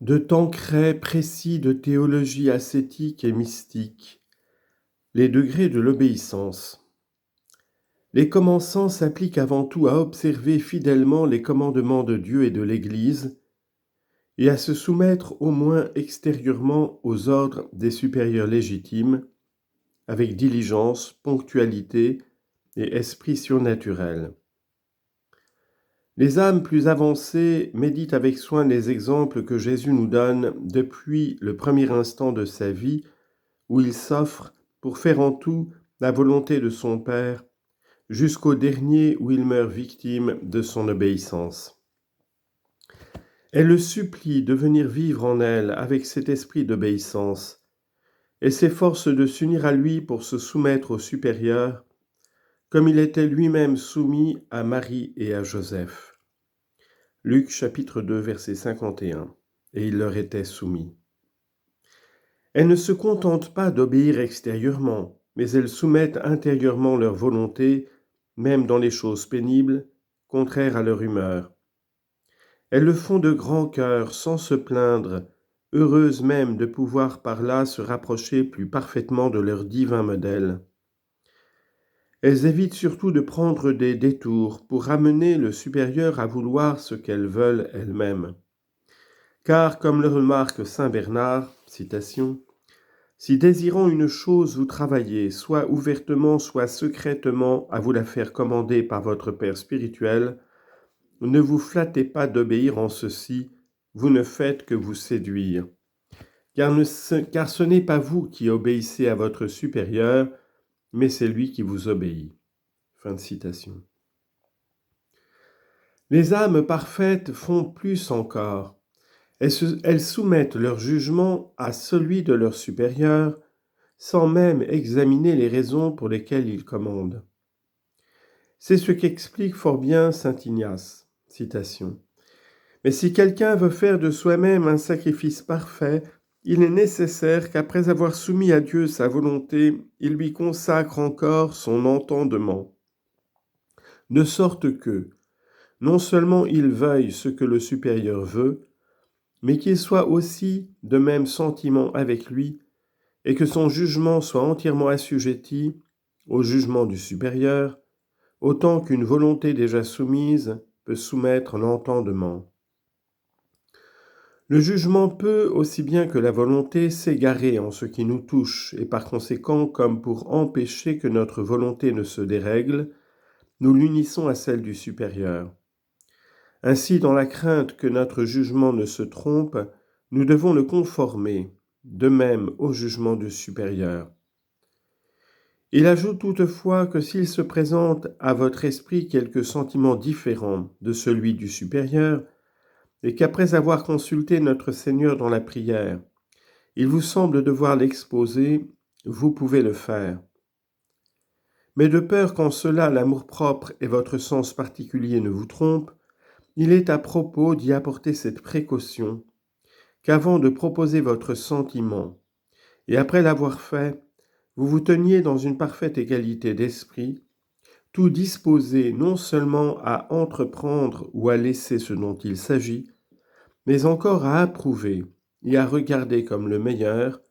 De Tancret précis de théologie ascétique et mystique, les degrés de l'obéissance. Les commençants s'appliquent avant tout à observer fidèlement les commandements de Dieu et de l'Église et à se soumettre au moins extérieurement aux ordres des supérieurs légitimes, avec diligence, ponctualité et esprit surnaturel. Les âmes plus avancées méditent avec soin les exemples que Jésus nous donne depuis le premier instant de sa vie, où il s'offre pour faire en tout la volonté de son Père, jusqu'au dernier où il meurt victime de son obéissance. Elle le supplie de venir vivre en elle avec cet esprit d'obéissance, et s'efforce de s'unir à lui pour se soumettre au supérieur, comme il était lui-même soumis à Marie et à Joseph. Luc chapitre 2, verset 51, et il leur était soumis. Elles ne se contentent pas d'obéir extérieurement, mais elles soumettent intérieurement leur volonté, même dans les choses pénibles, contraires à leur humeur. Elles le font de grand cœur, sans se plaindre, heureuses même de pouvoir par là se rapprocher plus parfaitement de leur divin modèle. Elles évitent surtout de prendre des détours pour amener le supérieur à vouloir ce qu'elles veulent elles-mêmes. Car, comme le remarque saint Bernard, citation, « Si désirant une chose vous travaillez, soit ouvertement, soit secrètement, à vous la faire commander par votre Père spirituel, ne vous flattez pas d'obéir en ceci, vous ne faites que vous séduire. Car ce n'est pas vous qui obéissez à votre supérieur, mais c'est lui qui vous obéit. » Fin de citation. Les âmes parfaites font plus encore. Elles soumettent leur jugement à celui de leur supérieur, sans même examiner les raisons pour lesquelles il commande. C'est ce qu'explique fort bien saint Ignace. Citation. « Mais si quelqu'un veut faire de soi-même un sacrifice parfait, il est nécessaire qu'après avoir soumis à Dieu sa volonté, il lui consacre encore son entendement, de sorte que, non seulement il veuille ce que le supérieur veut, mais qu'il soit aussi de même sentiment avec lui, et que son jugement soit entièrement assujetti au jugement du supérieur, autant qu'une volonté déjà soumise peut soumettre l'entendement. Le jugement peut, aussi bien que la volonté, s'égarer en ce qui nous touche, et par conséquent, comme pour empêcher que notre volonté ne se dérègle, nous l'unissons à celle du supérieur. Ainsi, dans la crainte que notre jugement ne se trompe, nous devons le conformer, de même au jugement du supérieur. Il ajoute toutefois que s'il se présente à votre esprit quelque sentiment différent de celui du supérieur, et qu'après avoir consulté notre Seigneur dans la prière, il vous semble devoir l'exposer, vous pouvez le faire. Mais de peur qu'en cela l'amour-propre et votre sens particulier ne vous trompent, il est à propos d'y apporter cette précaution, qu'avant de proposer votre sentiment, et après l'avoir fait, vous vous teniez dans une parfaite égalité d'esprit, tout disposé non seulement à entreprendre ou à laisser ce dont il s'agit, mais encore à approuver et à regarder comme le meilleur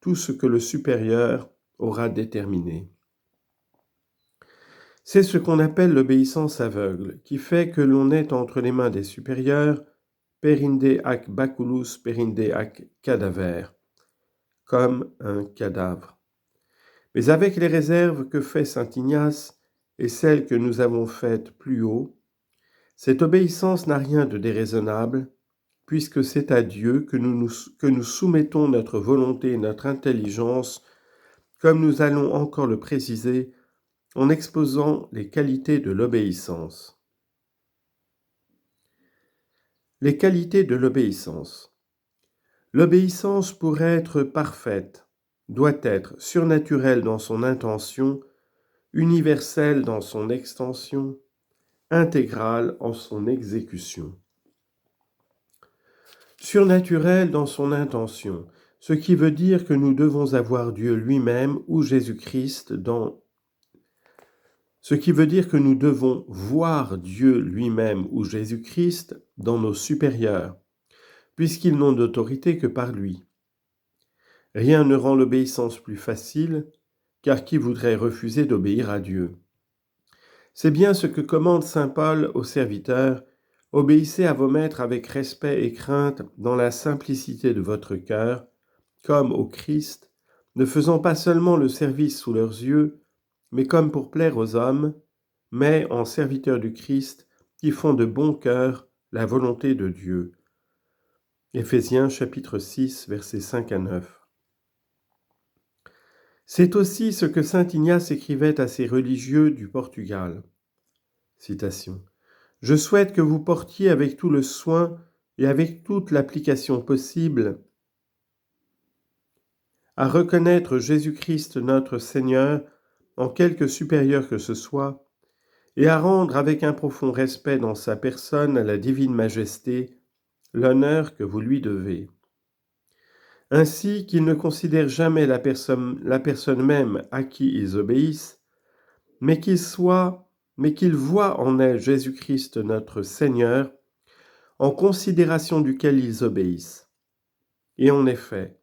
tout ce que le supérieur aura déterminé. C'est ce qu'on appelle l'obéissance aveugle, qui fait que l'on est entre les mains des supérieurs, perinde ac baculus perinde ac cadaver, comme un cadavre. Mais avec les réserves que fait saint Ignace et celles que nous avons faites plus haut, cette obéissance n'a rien de déraisonnable, puisque c'est à Dieu que nous soumettons notre volonté et notre intelligence, comme nous allons encore le préciser en exposant les qualités de l'obéissance. Les qualités de l'obéissance. L'obéissance, pour être parfaite, doit être surnaturelle dans son intention, universelle dans son extension, intégrale en son exécution. Surnaturelle dans son intention, ce qui veut dire que nous devons avoir Dieu lui-même ou Jésus-Christ Ce qui veut dire que nous devons voir Dieu lui-même ou Jésus-Christ dans nos supérieurs, puisqu'ils n'ont d'autorité que par lui. Rien ne rend l'obéissance plus facile, car qui voudrait refuser d'obéir à Dieu? C'est bien ce que commande saint Paul aux serviteurs: obéissez à vos maîtres avec respect et crainte dans la simplicité de votre cœur, comme au Christ, ne faisant pas seulement le service sous leurs yeux, mais comme pour plaire aux hommes, mais en serviteurs du Christ, qui font de bon cœur la volonté de Dieu. Éphésiens chapitre 6, versets 5 à 9. C'est aussi ce que saint Ignace écrivait à ses religieux du Portugal. Citation. « Je souhaite que vous portiez avec tout le soin et avec toute l'application possible à reconnaître Jésus-Christ notre Seigneur en quelque supérieur que ce soit, et à rendre avec un profond respect dans sa personne à la divine majesté l'honneur que vous lui devez. Ainsi qu'ils ne considèrent jamais la personne même à qui ils obéissent, mais qu'ils voient en elle Jésus-Christ notre Seigneur, en considération duquel ils obéissent. Et en effet,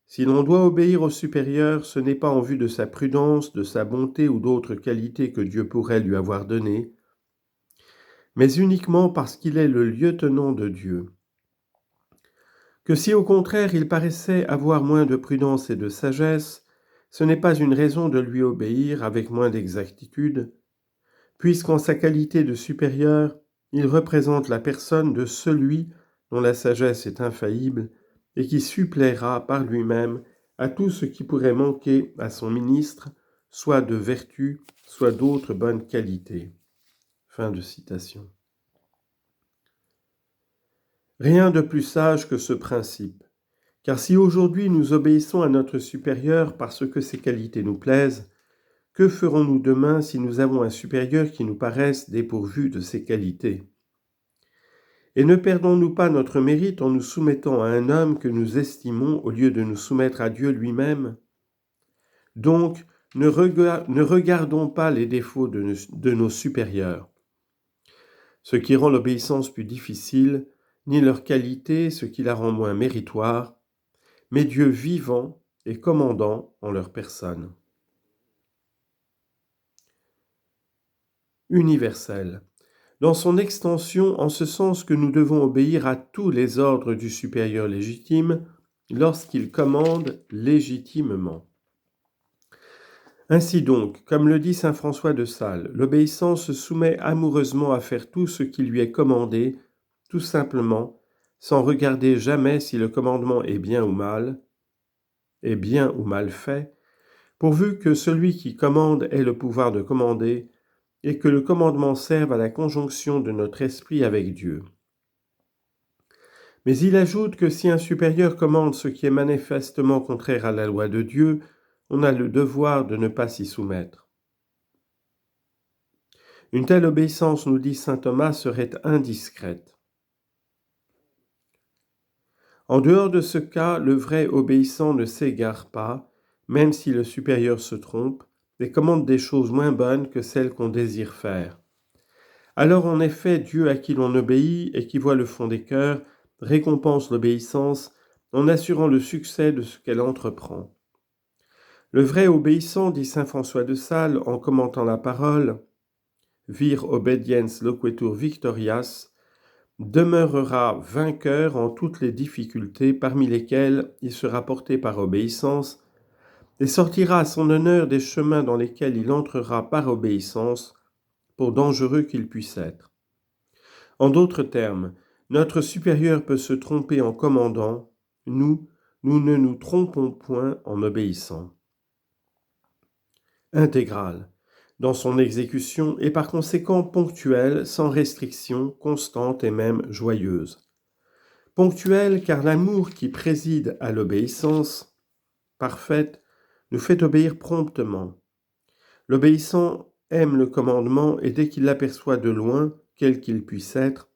si l'on doit obéir au supérieur, ce n'est pas en vue de sa prudence, de sa bonté ou d'autres qualités que Dieu pourrait lui avoir données, mais uniquement parce qu'il est le lieutenant de Dieu. Que si au contraire il paraissait avoir moins de prudence et de sagesse, ce n'est pas une raison de lui obéir avec moins d'exactitude, puisqu'en sa qualité de supérieur, il représente la personne de celui dont la sagesse est infaillible et qui suppléera par lui-même à tout ce qui pourrait manquer à son ministre, soit de vertu, soit d'autres bonnes qualités. » Fin de citation. Rien de plus sage que ce principe, car si aujourd'hui nous obéissons à notre supérieur parce que ses qualités nous plaisent, que ferons-nous demain si nous avons un supérieur qui nous paraisse dépourvu de ses qualités? Et ne perdons-nous pas notre mérite en nous soumettant à un homme que nous estimons au lieu de nous soumettre à Dieu lui-même? Donc, ne regardons pas les défauts de nos supérieurs, ce qui rend l'obéissance plus difficile, ni leur qualité, ce qui la rend moins méritoire, mais Dieu vivant et commandant en leur personne. Universel. Dans son extension, en ce sens que nous devons obéir à tous les ordres du supérieur légitime lorsqu'il commande légitimement. Ainsi donc, comme le dit saint François de Sales, l'obéissance se soumet amoureusement à faire tout ce qui lui est commandé, tout simplement, sans regarder jamais si le commandement est bien ou mal fait, pourvu que celui qui commande ait le pouvoir de commander, et que le commandement serve à la conjonction de notre esprit avec Dieu. Mais il ajoute que si un supérieur commande ce qui est manifestement contraire à la loi de Dieu, on a le devoir de ne pas s'y soumettre. Une telle obéissance, nous dit saint Thomas, serait indiscrète. En dehors de ce cas, le vrai obéissant ne s'égare pas, même si le supérieur se trompe, et commande des choses moins bonnes que celles qu'on désire faire. Alors en effet, Dieu à qui l'on obéit et qui voit le fond des cœurs, récompense l'obéissance en assurant le succès de ce qu'elle entreprend. Le vrai obéissant, dit saint François de Sales en commentant la parole, vir obediens loquetur victorias, demeurera vainqueur en toutes les difficultés parmi lesquelles il sera porté par obéissance, et sortira à son honneur des chemins dans lesquels il entrera par obéissance, pour dangereux qu'il puisse être. En d'autres termes, notre supérieur peut se tromper en commandant, nous ne nous trompons point en obéissant. Intégrale, dans son exécution et par conséquent ponctuelle, sans restriction, constante et même joyeuse. Ponctuelle car l'amour qui préside à l'obéissance parfaite nous fait obéir promptement. L'obéissant aime le commandement et dès qu'il l'aperçoit de loin, quel qu'il puisse être,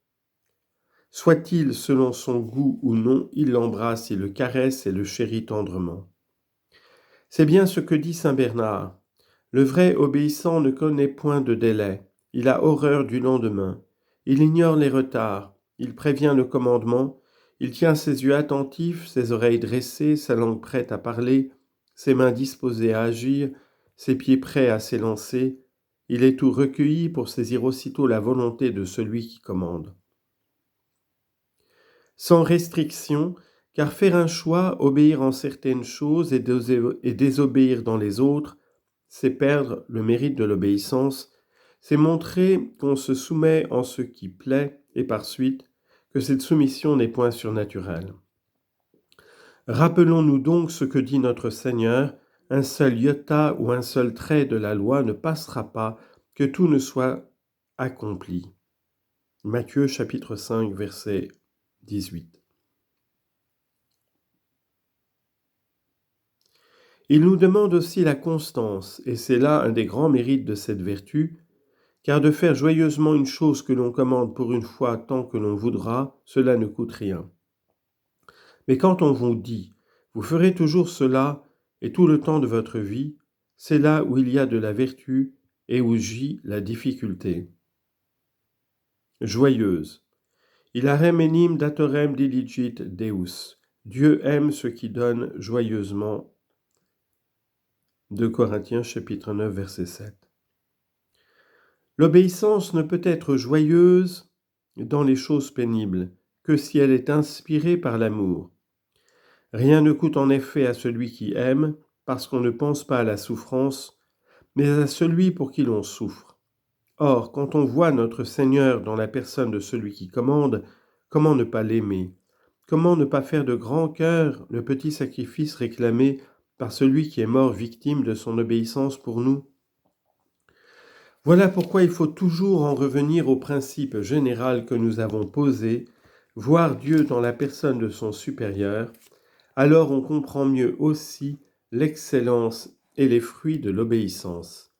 soit-il selon son goût ou non, il l'embrasse, il le caresse et le chérit tendrement. C'est bien ce que dit saint Bernard. Le vrai obéissant ne connaît point de délai, il a horreur du lendemain, il ignore les retards, il prévient le commandement, Il tient ses yeux attentifs, ses oreilles dressées, sa langue prête à parler, ses mains disposées à agir, ses pieds prêts à s'élancer. Il est tout recueilli pour saisir aussitôt la volonté de celui qui commande. Sans restriction, car faire un choix, obéir en certaines choses et désobéir dans les autres, c'est perdre le mérite de l'obéissance, c'est montrer qu'on se soumet en ce qui plaît et par suite que cette soumission n'est point surnaturelle. Rappelons-nous donc ce que dit notre Seigneur, un seul iota ou un seul trait de la loi ne passera pas, que tout ne soit accompli. Matthieu chapitre 5 verset 18. Il nous demande aussi la constance, et c'est là un des grands mérites de cette vertu, car de faire joyeusement une chose que l'on commande pour une fois tant que l'on voudra, cela ne coûte rien. Mais quand on vous dit « vous ferez toujours cela et tout le temps de votre vie », c'est là où il y a de la vertu et où gît la difficulté. Joyeuse. Ilarem enim datorem diligit Deus. Dieu aime ceux qui donnent joyeusement. 2 Corinthiens chapitre 9 verset 7. L'obéissance ne peut être joyeuse dans les choses pénibles que si elle est inspirée par l'amour. Rien ne coûte en effet à celui qui aime, parce qu'on ne pense pas à la souffrance, mais à celui pour qui l'on souffre. Or, quand on voit notre Seigneur dans la personne de celui qui commande, comment ne pas l'aimer? Comment ne pas faire de grand cœur le petit sacrifice réclamé par celui qui est mort victime de son obéissance pour nous? Voilà pourquoi il faut toujours en revenir au principe général que nous avons posé, voir Dieu dans la personne de son supérieur. Alors on comprend mieux aussi l'excellence et les fruits de l'obéissance.